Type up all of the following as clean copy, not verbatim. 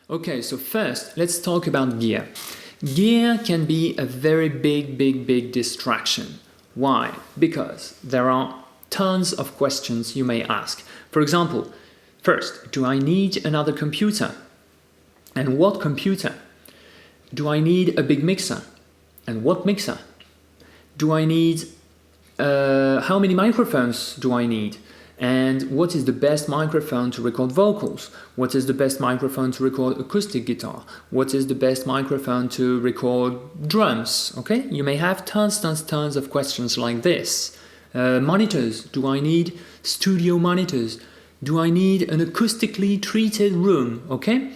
Okay, so first, let's talk about gear. Gear can be a very big distraction. Why? Because there are tons of questions you may ask. For example, first, do I need another computer? And what computer? Do I need a big mixer? And what mixer? Do I need how many microphones do I need? And what is the best microphone to record vocals? What is the best microphone to record acoustic guitar? What is the best microphone to record drums? Okay, you may have tons of questions like this. Monitors, do I need studio monitors? Do I need an acoustically treated room? Okay,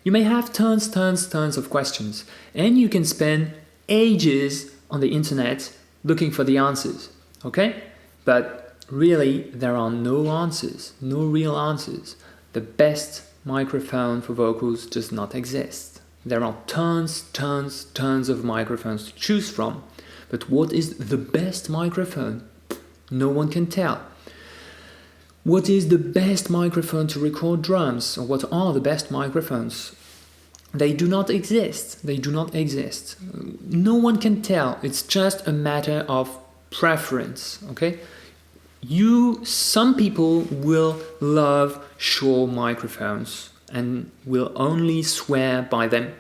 you may have tons of questions, and you can spend ages on the internet looking for the answers. Okay, but really, there are no answers, no real answers. The best microphone for vocals does not exist. There are tons of microphones to choose from. But what is the best microphone? No one can tell. What is the best microphone to record drums? Or what are the best microphones? They do not exist. They do not exist. No one can tell. It's just a matter of preference, okay? Some people will love Shure microphones and will only swear by them.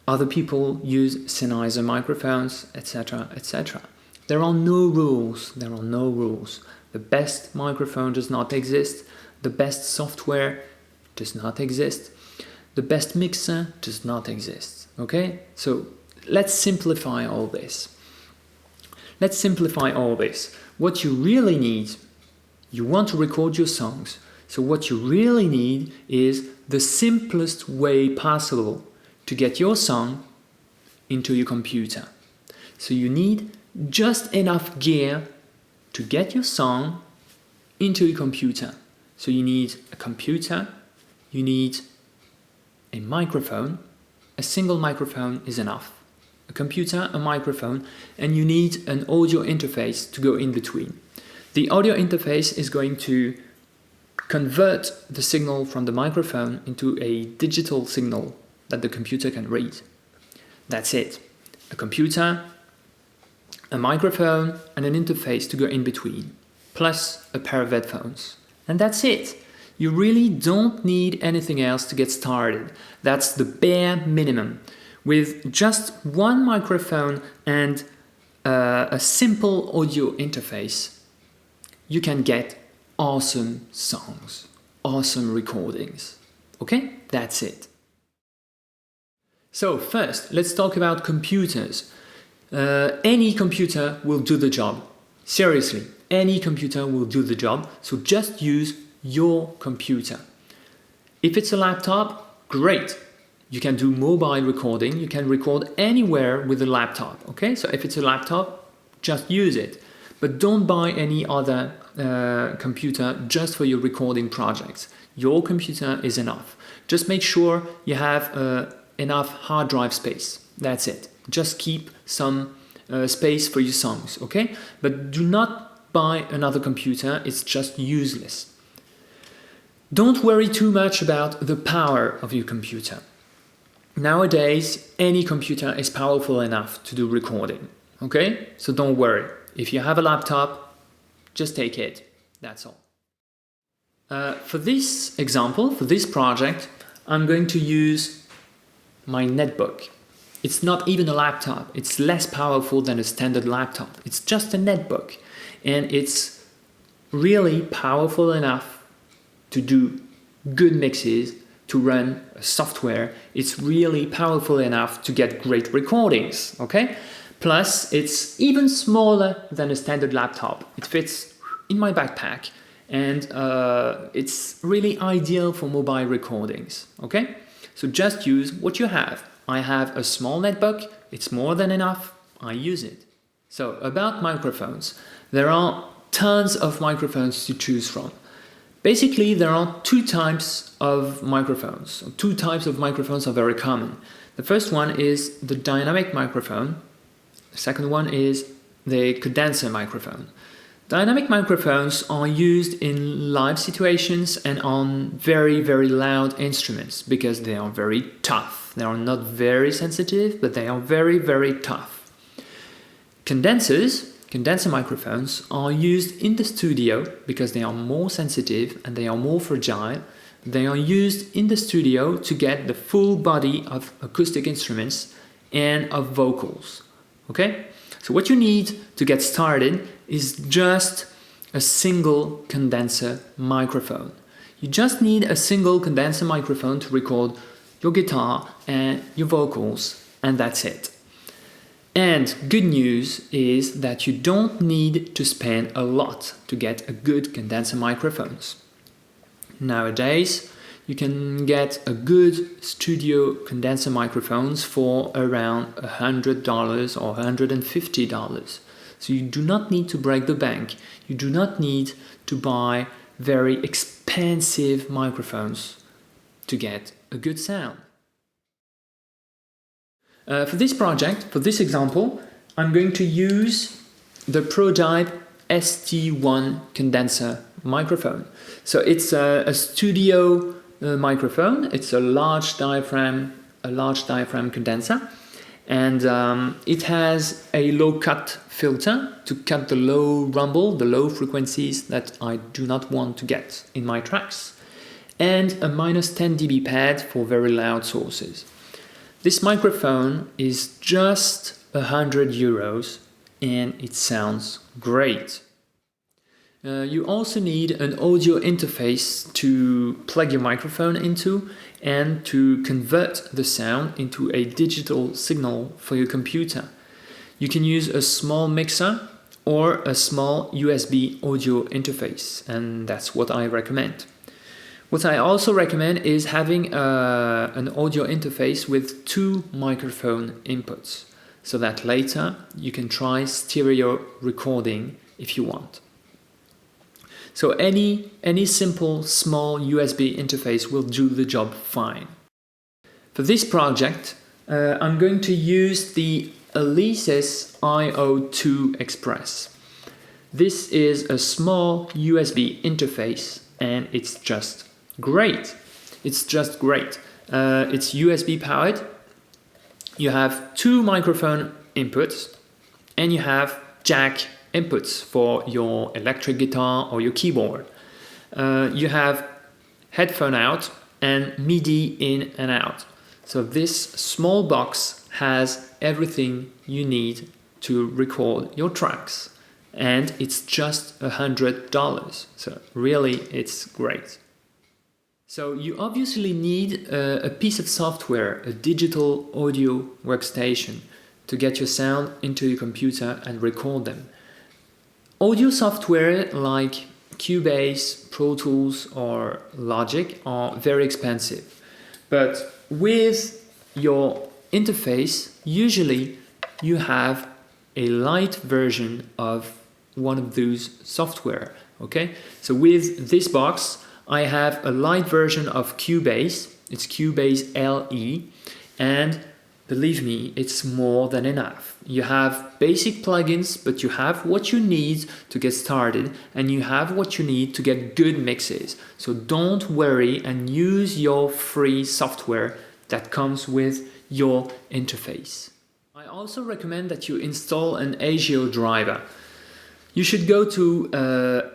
Other people use Sennheiser microphones, etc., etc. There are no rules. There are no rules. The best microphone does not exist. The best software does not exist. The best mixer does not exist. Okay? So let's simplify all this. Let's simplify all this. What you really need, you want to record your songs. So what you really need is the simplest way possible to get your song into your computer. So you need just enough gear to get your song into your computer. So you need a computer, you need a microphone. A single microphone is enough. A computer, a microphone, and you need an audio interface to go in between. The audio interface is going to convert the signal from the microphone into a digital signal that the computer can read. That's it. A computer, a microphone, and an interface to go in between, plus a pair of headphones. And that's it. You really don't need anything else to get started. That's the bare minimum. With just one microphone and a simple audio interface, you can get awesome songs, awesome recordings. Okay? That's it. So first, let's talk about computers. Any computer will do the job. Seriously, any computer will do the job. So just use your computer. If it's a laptop, great. You can do mobile recording. You can record anywhere with a laptop. Okay, so if it's a laptop, just use it. But don't buy any other computer just for your recording projects. Your computer is enough. Just make sure you have enough hard drive space. That's it. Just keep some space for your songs. Okay, but do not buy another computer. It's just useless. Don't worry too much about the power of your computer. Nowadays, any computer is powerful enough to do recording, okay? So don't worry. If you have a laptop, just take it. That's all. For this example, for this project, I'm going to use my netbook. It's not even a laptop. It's less powerful than a standard laptop. It's just a netbook. And it's really powerful enough to do good mixes, to run a software. It's really powerful enough to get great recordings, okay? Plus, it's even smaller than a standard laptop. It fits in my backpack, and it's really ideal for mobile recordings, okay? So just use what you have. I have a small netbook. It's more than enough. I use it. So about microphones, there are tons of microphones to choose from. Basically, there are two types of microphones. Two types of microphones are very common. The first one is the dynamic microphone. The second one is the condenser microphone. Dynamic microphones are used in live situations and on very, very loud instruments because they are very tough. They are not very sensitive, but they are very, very tough. Condenser microphones are used in the studio because they are more sensitive and they are more fragile. They are used in the studio to get the full body of acoustic instruments and of vocals. Okay? So what you need to get started is just a single condenser microphone. You just need a single condenser microphone to record your guitar and your vocals, and that's it. And good news is that you don't need to spend a lot to get a good condenser microphones. Nowadays, you can get a good studio condenser microphones for around $100 or $150. So you do not need to break the bank. You do not need to buy very expensive microphones to get a good sound. For this project, for this example, I'm going to use the ProDype ST1 condenser microphone. So it's a studio microphone. It's a large diaphragm condenser, and it has a low cut filter to cut the low rumble, the low frequencies that I do not want to get in my tracks, and a -10 dB pad for very loud sources. This microphone is just €100 and it sounds great. You also need an audio interface to plug your microphone into and to convert the sound into a digital signal for your computer. You can use a small mixer or a small USB audio interface, and that's what I recommend. What I also recommend is having an audio interface with 2 microphone inputs, so that later you can try stereo recording if you want. So any simple small USB interface will do the job fine. For this project, I'm going to use the Alesis IO2 Express. This is a small USB interface and it's just great. It's just great. It's USB powered. You have 2 microphone inputs and you have jack inputs for your electric guitar or your keyboard. You have headphone out and MIDI in and out. So this small box has everything you need to record your tracks, and it's just $100. So really, it's great. So you obviously need a piece of software, a digital audio workstation, to get your sound into your computer and record them. Audio software like Cubase, Pro Tools or Logic are very expensive. But with your interface, usually you have a light version of one of those software. Okay? So with this box, I have a light version of Cubase. It's Cubase LE, and believe me, it's more than enough. You have basic plugins, but you have what you need to get started, and you have what you need to get good mixes. So don't worry and use your free software that comes with your interface. I also recommend that you install an ASIO driver. You should go to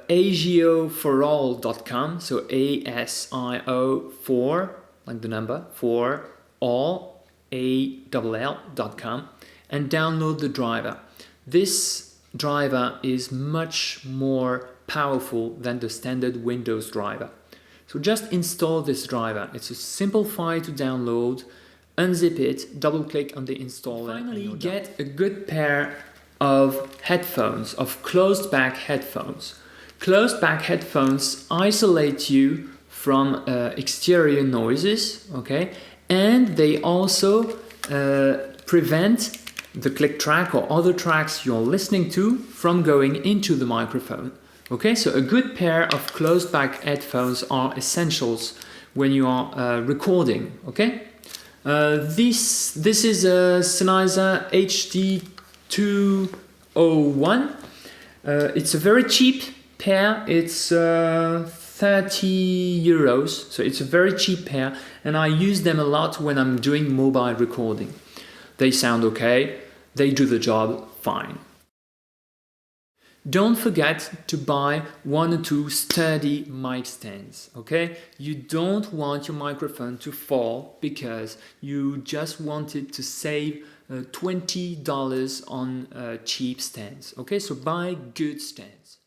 asioforall.com, so ASIO4, like the number, for all, ALL.com, and download the driver. This driver is much more powerful than the standard Windows driver. So just install this driver. It's a simple file to download, unzip it, double click on the installer. Finally, get a good pair of headphones, of closed back headphones. Closed back headphones isolate you from exterior noises, okay? And they also prevent the click track or other tracks you're listening to from going into the microphone. Okay, so a good pair of closed back headphones are essentials when you are recording. Okay, this is a Sennheiser HD201. It's a very cheap pair. It's 30 euros, so it's a very cheap pair, and I use them a lot when I'm doing mobile recording. They sound okay, they do the job fine. Don't forget to buy 1 or 2 sturdy mic stands, okay? You don't want your microphone to fall because you just wanted to save $20 on cheap stands, okay? So buy good stands.